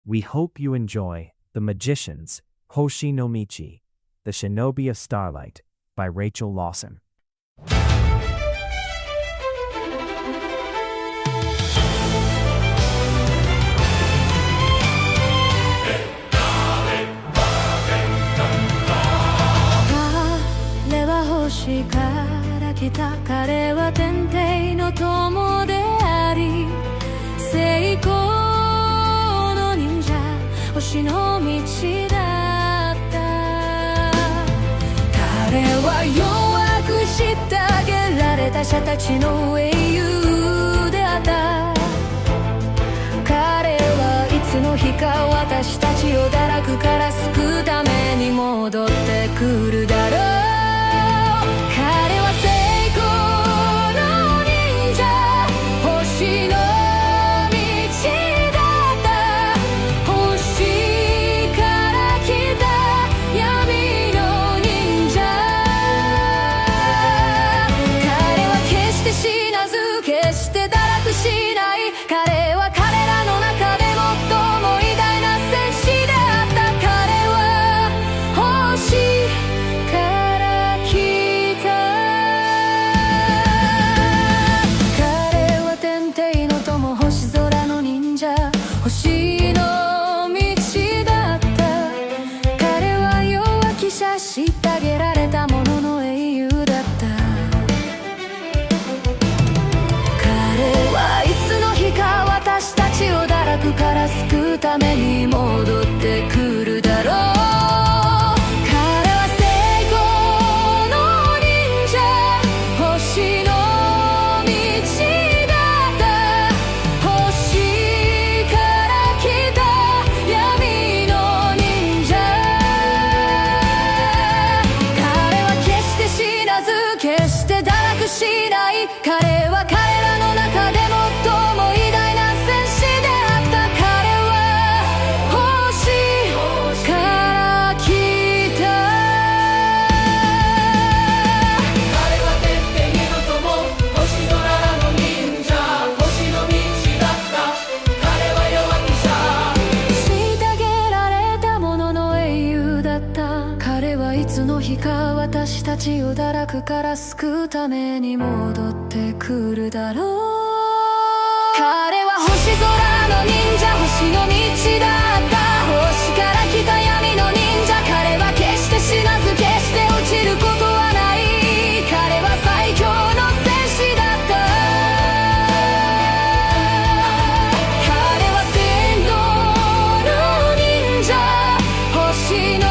We hope you enjoy The Magicians, Hoshi no Michi, The Shinobi of Starlight, by Rachel Lawson. Hoshiから来た彼は天帝の友であり成功の忍者星の道だった彼は弱くしてあげられた者たちの英雄であった彼はいつの日か私たちを堕落から救うために戻ってくるだろう虐げられたものの英雄だった彼はいつの日か私たちを堕落から救うために戻ってくるだろう彼は彼らの中で最も偉大な戦士であった彼は星から来た彼は天帝の友星空の忍者星の道だった彼は弱き者虐げられたものの英雄だった彼はいつの日か私たちを堕落から救うために戻ってくるだろう彼は星空の忍者星の道だった星から来た闇の忍者彼は決して死なず決して落ちることはない彼は最強の戦士だった彼は天道の忍者星の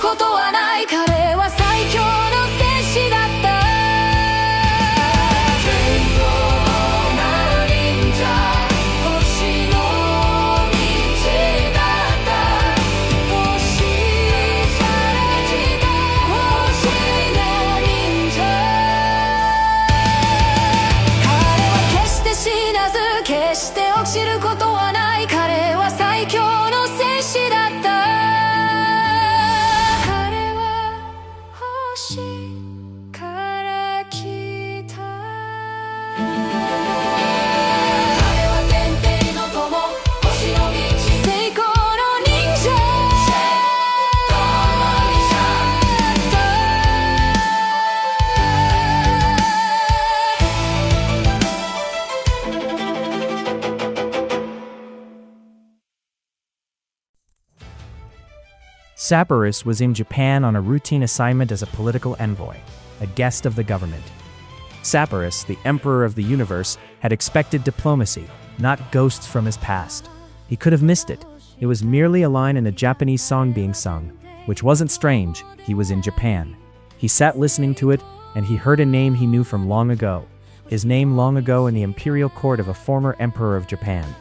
ことはない彼は最強の戦士だった天道の忍者星の道だった星から来た星の忍者彼は決して死なず決して落ちることはない彼は最強の戦士だったSapphirus was in Japan on a routine assignment as a political envoy, a guest of the government. Sapphirus, the emperor of the universe, had expected diplomacy, not ghosts from his past. He could have missed it. It was merely a line in a Japanese song being sung, which wasn't strange. He was in Japan. He sat listening to it, and he heard a name he knew from long ago. His name long ago in the imperial court of a former emperor of Japan.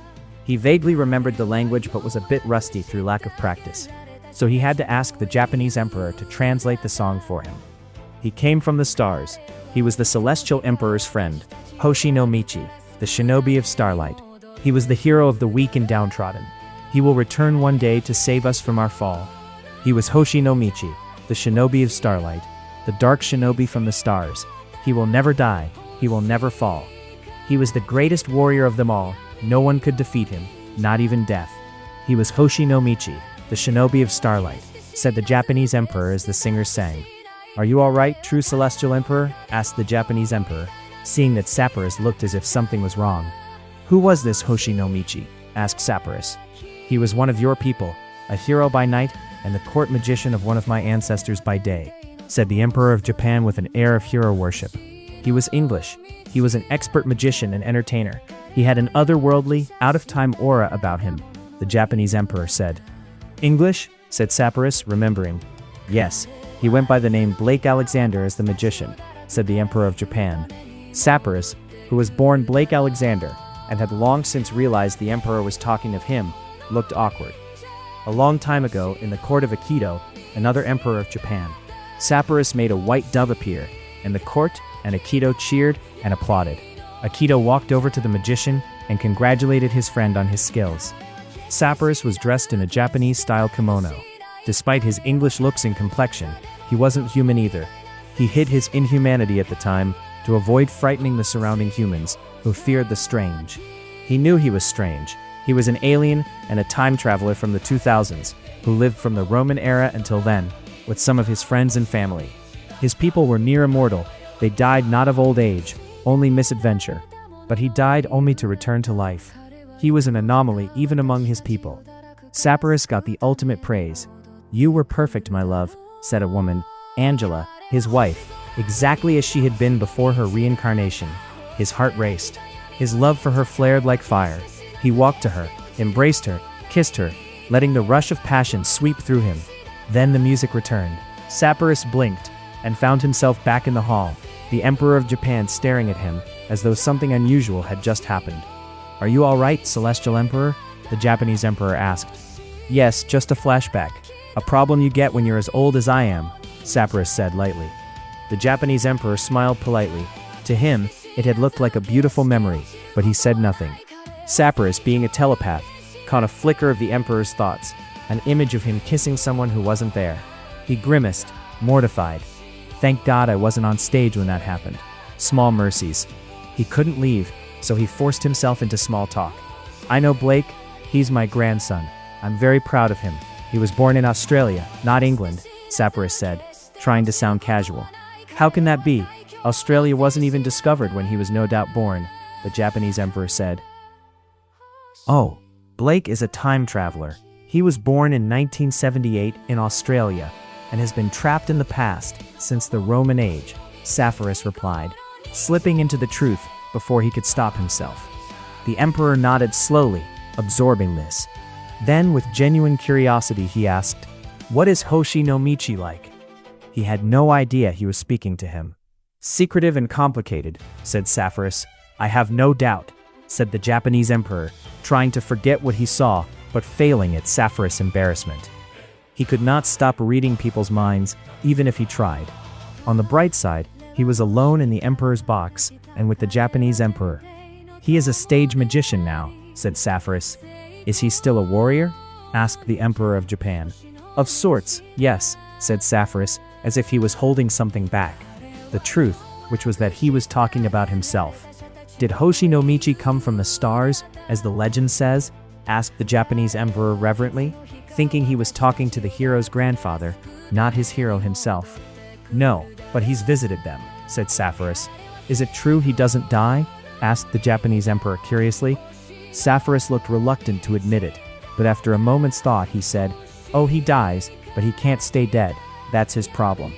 He vaguely remembered the language but was a bit rusty through lack of practice. So he had to ask the Japanese emperor to translate the song for him. He came from the stars. He was the celestial emperor's friend, Hoshi no Michi, the Shinobi of Starlight. He was the hero of the weak and downtrodden. He will return one day to save us from our fall. He was Hoshi no Michi, the Shinobi of Starlight, the dark shinobi from the stars. He will never die, he will never fall. He was the greatest warrior of them all, no one could defeat him, not even death. He was Hoshi no Michi, the Shinobi of Starlight, said the Japanese emperor as the singers sang. Are you all right, true celestial emperor? Asked the Japanese emperor, seeing that Sapphirus looked as if something was wrong. Who was this Hoshi no Michi? Asked Sapphirus. He was one of your people, a hero by night and the court magician of one of my ancestors by day, said the Emperor of Japan with an air of hero worship. He was English. He was an expert magician and entertainer. He had an otherworldly, out-of-time aura about him, the Japanese emperor said. English? Said Sapphirus, remembering. Yes, he went by the name Blake Alexander as the magician, said the Emperor of Japan. Sapphirus, who was born Blake Alexander and had long since realized the emperor was talking of him, looked awkward. A long time ago, in the court of Akito, another emperor of Japan, Sapphirus made a white dove appear, and the court and Akito cheered and applauded. Akito walked over to the magician and congratulated his friend on his skills. Sapphirus was dressed in a Japanese-style kimono. Despite his English looks and complexion, he wasn't human either. He hid his inhumanity at the time to avoid frightening the surrounding humans, who feared the strange. He knew he was strange. He was an alien and a time traveler from the 2000s, who lived from the Roman era until then, with some of his friends and family. His people were near immortal. They died not of old age, only misadventure. But he died only to return to life. He was an anomaly even among his people. Sapphirus got the ultimate praise. You were perfect, my love, said a woman, Angela, his wife, exactly as she had been before her reincarnation. His heart raced. His love for her flared like fire. He walked to her, embraced her, kissed her, letting the rush of passion sweep through him. Then the music returned. Sapphirus blinked and found himself back in the hall, the Emperor of Japan staring at him as though something unusual had just happened. Are you all right, Celestial Emperor? The Japanese Emperor asked. Yes, just a flashback. A problem you get when you're as old as I am, Sapphirus said lightly. The Japanese Emperor smiled politely. To him, it had looked like a beautiful memory, but he said nothing. Sapphirus, being a telepath, caught a flicker of the Emperor's thoughts, an image of him kissing someone who wasn't there. He grimaced, mortified. Thank God I wasn't on stage when that happened. Small mercies. He couldn't leave, so he forced himself into small talk. I know Blake. He's my grandson. I'm very proud of him. He was born in Australia, not England, Sapphirus said, trying to sound casual. How can that be? Australia wasn't even discovered when he was no doubt born, the Japanese Emperor said. Oh, Blake is a time traveler. He was born in 1978 in Australia and has been trapped in the past since the Roman age, Sapphirus replied, slipping into the truth before he could stop himself. The Emperor nodded slowly, absorbing this. Then, with genuine curiosity, he asked, What is Hoshi no Michi like? He had no idea he was speaking to him. Secretive and complicated, said Sapphirus. I have no doubt, said the Japanese Emperor, trying to forget what he saw, but failing at Sapphirus' embarrassment. He could not stop reading people's minds, even if he tried. On the bright side, he was alone in the Emperor's box, and with the Japanese Emperor. He is a stage magician now, said Sapphirus. Is he still a warrior? Asked the Emperor of Japan. Of sorts, yes, said Sapphirus, as if he was holding something back. The truth, which was that he was talking about himself. Did Hoshi no Michi come from the stars, as the legend says? Asked the Japanese Emperor reverently, thinking he was talking to the hero's grandfather, not his hero himself. No, but he's visited them, said Sapphirus. Is it true he doesn't die? Asked the Japanese Emperor curiously. Sapphirus looked reluctant to admit it, but after a moment's thought he said, Oh, he dies, but he can't stay dead. That's his problem.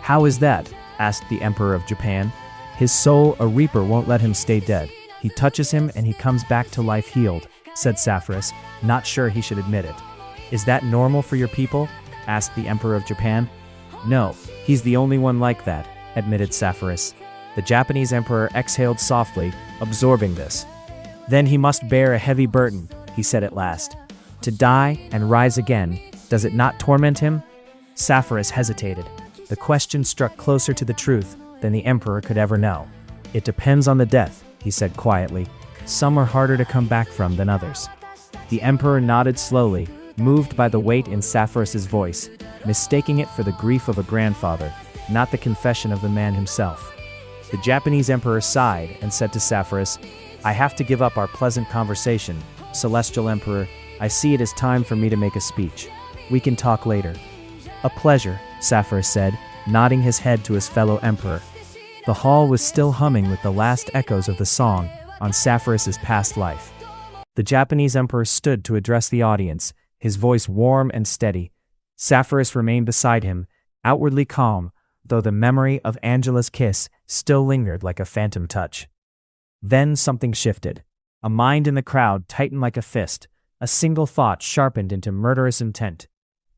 How is that? Asked the Emperor of Japan. His soul, a reaper, won't let him stay dead. He touches him and he comes back to life healed, said Sapphirus, not sure he should admit it. Is that normal for your people? Asked the Emperor of Japan. No, he's the only one like that, admitted Sapphirus. The Japanese Emperor exhaled softly, absorbing this. Then he must bear a heavy burden, he said at last. To die and rise again, does it not torment him? Sapphirus hesitated. The question struck closer to the truth than the Emperor could ever know. It depends on the death, he said quietly. Some are harder to come back from than others. The emperor nodded slowly, moved by the weight in Sapphirus's voice, mistaking it for the grief of a grandfather, not the confession of the man himself. The Japanese emperor sighed and said to Sapphirus, "I have to give up our pleasant conversation, Celestial Emperor. I see it is time for me to make a speech. We can talk later." "A pleasure," Sapphirus said, nodding his head to his fellow emperor. The hall was still humming with the last echoes of the song on Sapphirus's past life. The Japanese emperor stood to address the audience, his voice warm and steady. Sapphirus remained beside him, outwardly calm, though the memory of Angela's kiss still lingered like a phantom touch. Then something shifted. A mind in the crowd tightened like a fist, a single thought sharpened into murderous intent.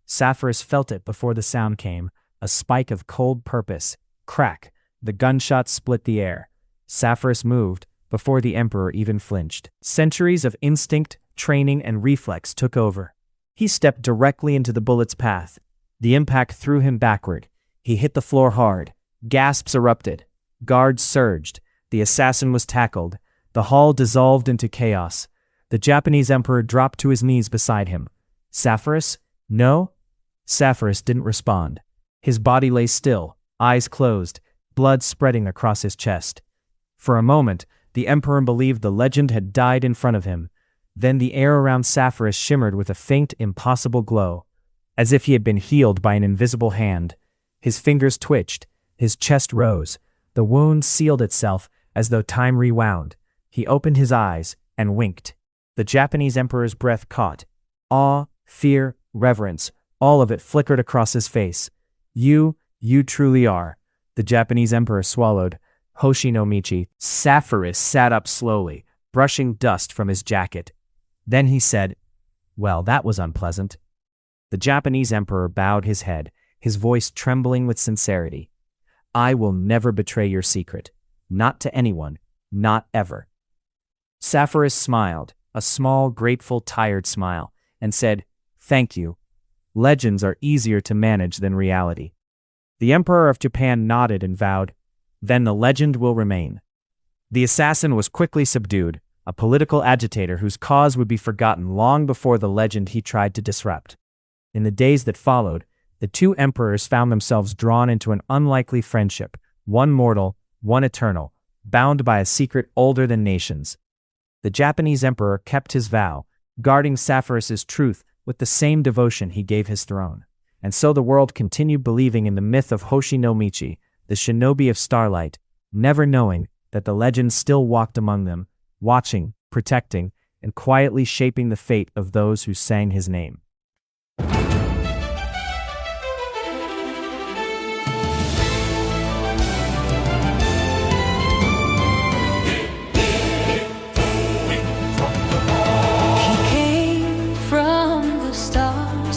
Sapphirus felt it before the sound came, a spike of cold purpose. Crack! The gunshot split the air. Sapphirus moved, before the emperor even flinched. Centuries of instinct, training, and reflex took over. He stepped directly into the bullet's path. The impact threw him backward. He hit the floor hard. Gasps erupted. Guards surged. The assassin was tackled. The hall dissolved into chaos. The Japanese emperor dropped to his knees beside him. "Sapphirus? No?" Sapphirus didn't respond. His body lay still, eyes closed, blood spreading across his chest. For a moment, the emperor believed the legend had died in front of him. Then the air around Sapphirus shimmered with a faint, impossible glow, as if he had been healed by an invisible hand. His fingers twitched, his chest rose, the wound sealed itself as though time rewound. He opened his eyes and winked. The Japanese emperor's breath caught. Awe, fear, reverence, all of it flickered across his face. You truly are." The Japanese emperor swallowed. Hoshi no Michi. Sapphirus sat up slowly, brushing dust from his jacket. Then he said, "Well, that was unpleasant." The Japanese emperor bowed his head, his voice trembling with sincerity. "I will never betray your secret. Not to anyone. Not ever." Sapphirus smiled, a small, grateful, tired smile, and said, "Thank you. Legends are easier to manage than reality." The Emperor of Japan nodded and vowed, "Then the legend will remain." The assassin was quickly subdued, a political agitator whose cause would be forgotten long before the legend he tried to disrupt. In the days that followed, the two emperors found themselves drawn into an unlikely friendship, one mortal, one eternal, bound by a secret older than nations. The Japanese emperor kept his vow, guarding Sapphirus's truth with the same devotion he gave his throne. And so the world continued believing in the myth of Hoshi no Michi, the Shinobi of Starlight, never knowing that the legend still walked among them, watching, protecting, and quietly shaping the fate of those who sang his name.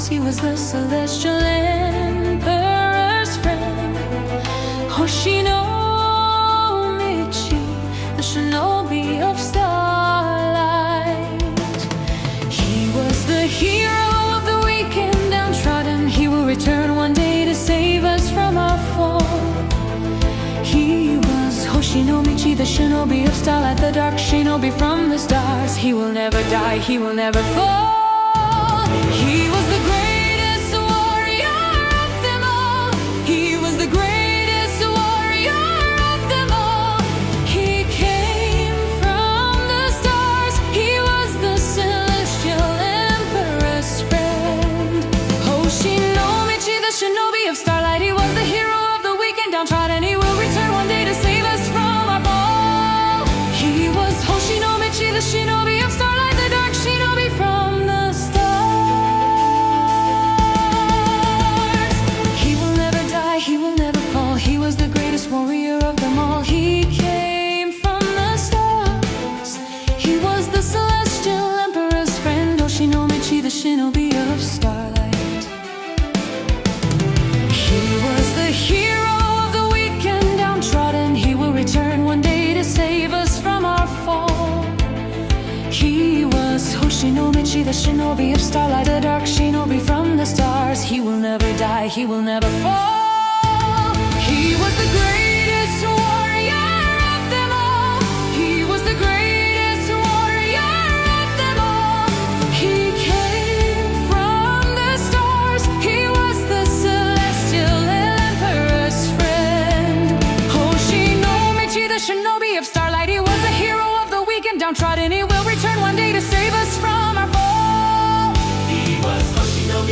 He was the celestial emperor's friend, Hoshi no Michi, the Shinobi of Starlight. He was the hero of the weekend, downtrodden. He will return one day to save us from our fall. He was Hoshi no Michi, the Shinobi of Starlight, the dark Shinobi from the stars. He will never die, he will never fall. He was the greatest warrior of them all. He was the greatest warrior of them all. He came from the stars. He was the celestial emperor's friend. Hoshi no Michi, the Shinobi of Starlight. He was the hero of the weekend, downtrodden. He will return one day to save us from our fall. He was Hoshi no Michi, the Shinobi of Starlight, the dark Shinobi from the stars. He will never fall. He was the greatest warrior of them all. He came from the stars. He was the celestial emperor's friend, Hoshi no Michi, the Shinobi of Starlight. He was the hero of the weekend, downtrodden. He will return one day to save us from our fall. He was Hoshi no Michi, the Shinobi of Starlight, the dark Shinobi from the stars. He will never die, he will never fall. He was the greatest warrior of them all. He was the greatest warrior of them all. He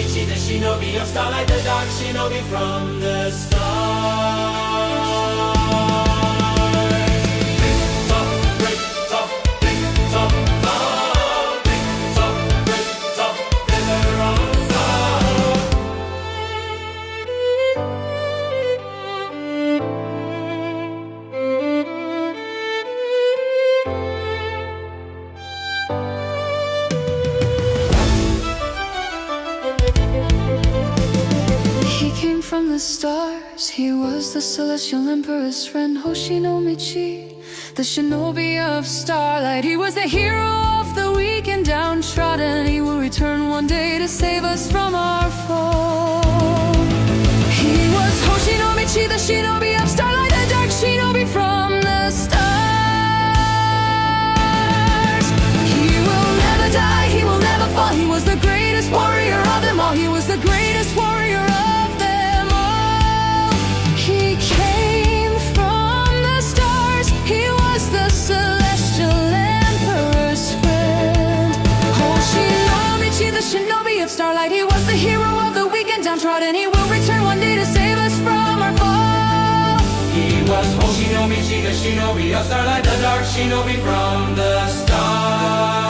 Michi, the Shinobi of Starlight, the dark Shinobi from the stars. Brick top, brick top, brick top, brick top, pillar on fire. He came from the stars, he was the celestial emperor's friend, Hoshi No Michi, the Shinobi of Starlight. He was the hero of the weak and downtrodden. He will return one day to save us from our fall. He was Hoshi No Michi, the Shinobi of Starlight, the dark Shinobi from the stars. He will never die, he will never fall. He was the greatest warrior of them all. He was the greatest warrior of them all. He came from the stars. He was the celestial emperor's friend, Hoshi No Michi, the Shinobi of Starlight. He was the hero of the weak and downtrodden. He will return one day to save us from our fall. He was Hoshi No Michi, the Shinobi of Starlight, the dark Shinobi from the stars.